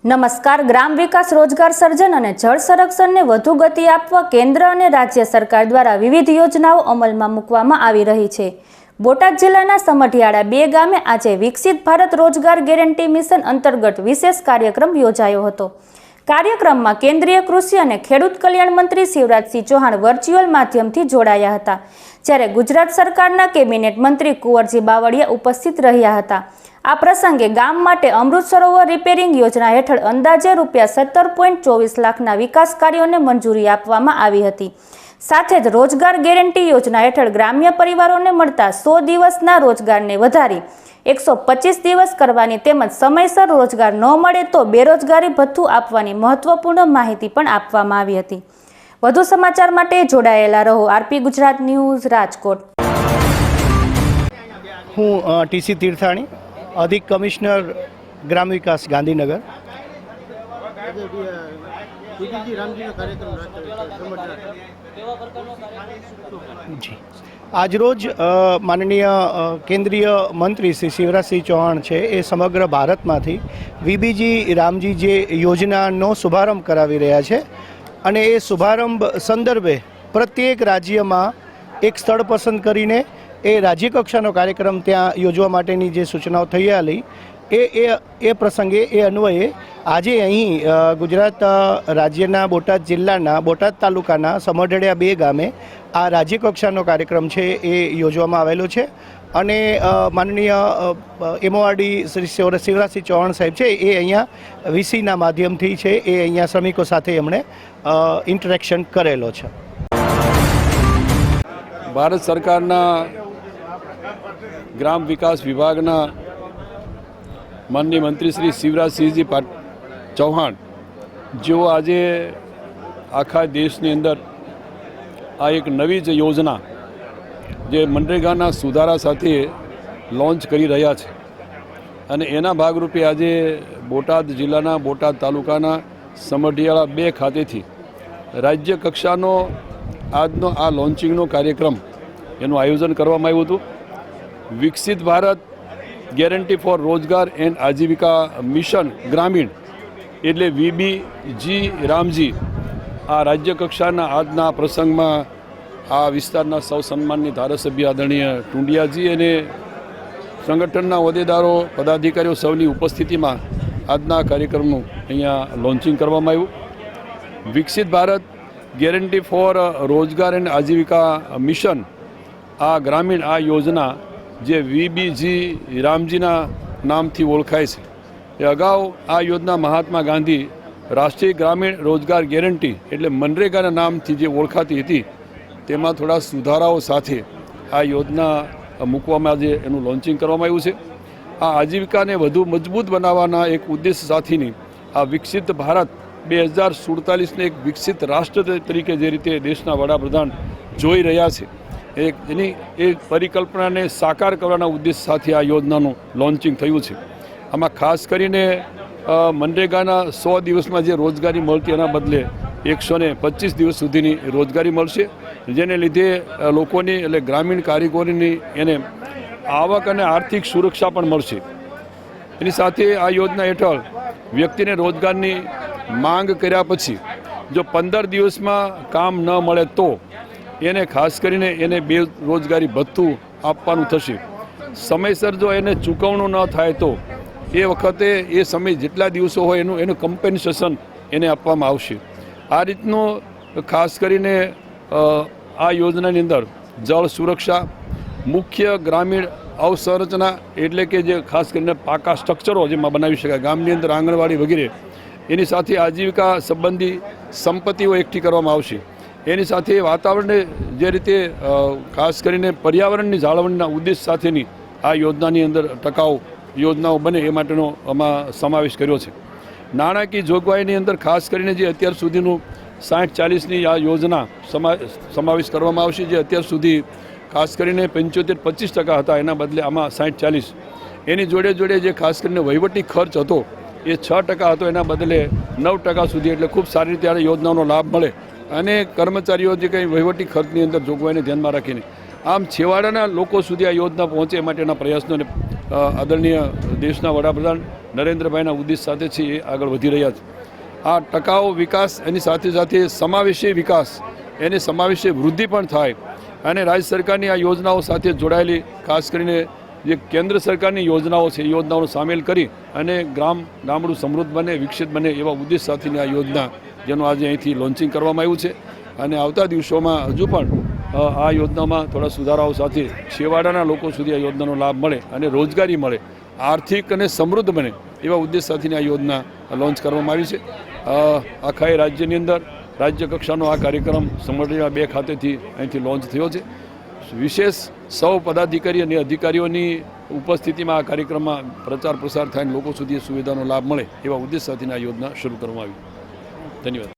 નમસ્કાર। ગ્રામ વિકાસ, રોજગાર સર્જન અને જળ સંરક્ષણને વધુ ગતિ આપવા કેન્દ્ર અને રાજ્ય સરકાર દ્વારા વિવિધ યોજનાઓ અમલમાં મૂકવામાં આવી રહી છે। બોટાદ જિલ્લાના સમઢિયાળા 2 ગામે આજે વિકસિત ભારત રોજગાર ગેરંટી મિશન અંતર્ગત વિશેષ કાર્યક્રમ યોજાયો હતો। કાર્યક્રમમાં કેન્દ્રીય કૃષિ અને ખેડૂત કલ્યાણ મંત્રી શિવરાજસિંહ ચૌહાણ વર્ચ્યુઅલ માધ્યમથી જોડાયા હતા, જ્યારે ગુજરાત સરકારના કેબિનેટ મંત્રી કુંવરજી બાવળિયા ઉપસ્થિત રહ્યા હતા। આ પ્રસંગે ગામ માટે અમૃત સરોવર રિપેરિંગ યોજના હેઠળ અંદાજે ₹17.24 લાખના વિકાસ કાર્યોને મંજૂરી આપવામાં આવી હતી। સાથે જ રોજગાર ગેરંટી યોજના હેઠળ ગ્રામ્ય પરિવારોને મળતા 100 દિવસના રોજગારને વધારી 125 દિવસ કરવાની તેમજ સમયસર રોજગાર ન મળે તો બેરોજગારી ભથ્થું આપવાની મહત્વપૂર્ણ માહિતી પણ આપવામાં આવી હતી। વધુ સમાચાર માટે જોડાયેલા રહો। RP Gujarat news, Rajkot. હું ટીસી તીર્થાણી, અધિક કમિશનર ગ્રામ વિકાસ, ગાંધીનગર। જી, આજરોજ માનનીય કેન્દ્રીય મંત્રી શ્રી શિવરાજસિંહ ચૌહાણ છે એ સમગ્ર ભારતમાંથી વીબીજી રામજી જે યોજનાનો શુભારંભ કરાવી રહ્યા છે અને એ શુભારંભ સંદર્ભે પ્રત્યેક રાજ્યમાં એક સ્થળ પસંદ કરીને એ રાજ્ય કક્ષાનો કાર્યક્રમ ત્યાં યોજવા માટેની જે સૂચનાઓ થઈ આવેલી એ પ્રસંગે એ અન્વયે આજે અહીં ગુજરાત રાજ્યના બોટાદ જિલ્લાના બોટાદ તાલુકાના સમઢિયાળા 2 ગામે આ રાજ્ય કક્ષાનો કાર્યક્રમ છે એ યોજવામાં આવેલો છે અને માનનીય એમઓઆરડી શ્રી શિવરાજસિંહ ચૌહાણ સાહેબ છે એ અહીંયા વીસીના માધ્યમથી છે એ અહીંયા શ્રમિકો સાથે એમણે ઇન્ટરેક્શન કરેલો છે। ભારત સરકારના ગ્રામ વિકાસ વિભાગના માનનીય મંત્રી શ્રી શિવરાજસિંહજી ચૌહાણ જેઓ આજે આખા દેશની અંદર આ એક નવી જ યોજના જે મનરેગાના સુધારા સાથે લોન્ચ કરી રહ્યા છે અને એના ભાગરૂપે આજે બોટાદ જિલ્લાના બોટાદ તાલુકાના સમઢિયાળા 2 ખાતેથી રાજ્ય કક્ષાનો આજનો આ લોન્ચિંગનો કાર્યક્રમ એનું આયોજન કરવામાં આવ્યું હતું। વિકસિત ભારત ગેરંટી ફોર રોજગાર એન્ડ આજીવિકા મિશન ગ્રામીણ એટલે વીબીજી રામજી આ રાજ્ય કક્ષાના આજના પ્રસંગમાં આ વિસ્તારના સૌ સન્માનની ધારાસભ્ય આદરણીય ટુંડિયાજી અને સંગઠનના હોદ્દેદારો, પદાધિકારીઓ સૌની ઉપસ્થિતિમાં આજના કાર્યક્રમનું અહીંયા લોન્ચિંગ કરવામાં આવ્યું। વિકસિત ભારત ગેરંટી ફોર રોજગાર એન્ડ આજીવિકા મિશન આ ગ્રામીણ આ યોજના જે વીબીજી રામજીના નામથી ઓળખાય છે એ અગાઉ આ યોજના મહાત્મા ગાંધી રાષ્ટ્રીય ગ્રામીણ રોજગાર ગેરંટી એટલે મનરેગાના નામથી જે ઓળખાતી હતી તેમાં થોડા સુધારાઓ સાથે આ યોજના મૂકવામાં આજે એનું લોન્ચિંગ કરવામાં આવ્યું છે। આ આજીવિકાને વધુ મજબૂત બનાવવાના એક ઉદ્દેશ્ય સાથેની આ વિકસિત ભારત 2047ને એક વિકસિત રાષ્ટ્ર તરીકે જે રીતે દેશના વડાપ્રધાન જોઈ રહ્યા છે એની એક પરિકલ્પનાને સાકાર કરવાના ઉદ્દેશ સાથે આ યોજનાનું લોન્ચિંગ થયું છે। આમાં ખાસ કરીને મનરેગાના 100 દિવસમાં જે રોજગારી મળતી એના બદલે 125 દિવસ સુધીની રોજગારી મળશે, જેને લીધે લોકોની એટલે ગ્રામીણ કારીગરોની એને આવક અને આર્થિક સુરક્ષા પણ મળશે। એની સાથે આ યોજના હેઠળ વ્યક્તિને રોજગારની માંગ કર્યા પછી જો 15 દિવસમાં કામ ન મળે તો એને ખાસ કરીને એને બેરોજગારી ભથ્થું આપવાનું થશે। સમયસર જો એને ચૂકવણું ન થાય તો એ વખતે એ સમય જેટલા દિવસો હોય એનું કમ્પેન્સેશન એને આપવામાં આવશે। આ રીતનું ખાસ કરીને આ યોજનાની અંદર જળ સુરક્ષા, મુખ્ય ગ્રામીણ અવસંરચના એટલે કે જે ખાસ કરીને પાકા સ્ટ્રક્ચરો જેમાં બનાવી શકાય ગામની અંદર આંગણવાડી વગેરે, એની સાથે આજીવિકા સંબંધી સંપત્તિઓ એકઠી કરવામાં આવશે। એની સાથે વાતાવરણને જે રીતે ખાસ કરીને પર્યાવરણની જાળવણીના ઉદ્દેશ સાથેની આ યોજનાની અંદર ટકાઉ યોજનાઓ બને એ માટેનો આમાં સમાવેશ કર્યો છે। નાણાકીય જોગવાઈની અંદર ખાસ કરીને જે અત્યાર સુધીનું 60-40ની આ યોજના સમાવેશ કરવામાં આવશે, જે અત્યાર સુધી ખાસ કરીને 75-25% હતા એના બદલે આમાં 60-40। એની જોડે જોડે જે ખાસ કરીને વહીવટી ખર્ચ હતો એ 6% હતો એના બદલે 9% સુધી, એટલે ખૂબ સારી રીતે આ યોજનાનો લાભ મળે અને કર્મચારીઓ જે કંઈ વહીવટી ખર્ચની અંદર જોગવાઈને ધ્યાનમાં રાખીને આમ છેવાડાના લોકો સુધી આ યોજના પહોંચે માટેના પ્રયાસોને આદરણીય દેશના વડાપ્રધાન નરેન્દ્રભાઈના ઉદ્દેશ સાથે છે એ આગળ વધી રહ્યા છે. આ ટકાઉ વિકાસ એની સાથે સાથે સમાવેશી વિકાસ એની સમાવેશી વૃદ્ધિ પણ થાય અને રાજ્ય સરકારની આ યોજનાઓ સાથે જોડાયેલી ખાસ કરીને જે કેન્દ્ર સરકારની યોજનાઓ છે એ યોજનાઓનો સામેલ કરી અને ગામડું સમૃદ્ધ બને વિકસિત બને એવા ઉદ્દેશ સાથેની આ યોજના જેનું આજે અહીંથી લોન્ચિંગ કરવામાં આવ્યું છે અને આવતા દિવસોમાં હજુ પણ આ યોજનામાં થોડા સુધારાઓ સાથે છેવાડાના લોકો સુધી આ યોજનાનો લાભ મળે અને રોજગારી મળે, આર્થિક અને સમૃદ્ધ બને એવા ઉદ્દેશ સાથેની આ યોજના લોન્ચ કરવામાં આવી છે. આખા રાજ્યની અંદર રાજ્ય કક્ષાનો આ કાર્યક્રમ સમગ્ર 2 ખાતેથી અહીંથી લોન્ચ થયો છે. વિશેષ સૌ પદાધિકારી અને અધિકારીઓની ઉપસ્થિતિમાં આ કાર્યક્રમમાં પ્રચાર પ્રસાર થાય અને લોકો સુધી સુવિધાનો લાભ મળે એવા ઉદ્દેશ સાથેની આ યોજના શરૂ કરવામાં આવી. ધન્યવાદ.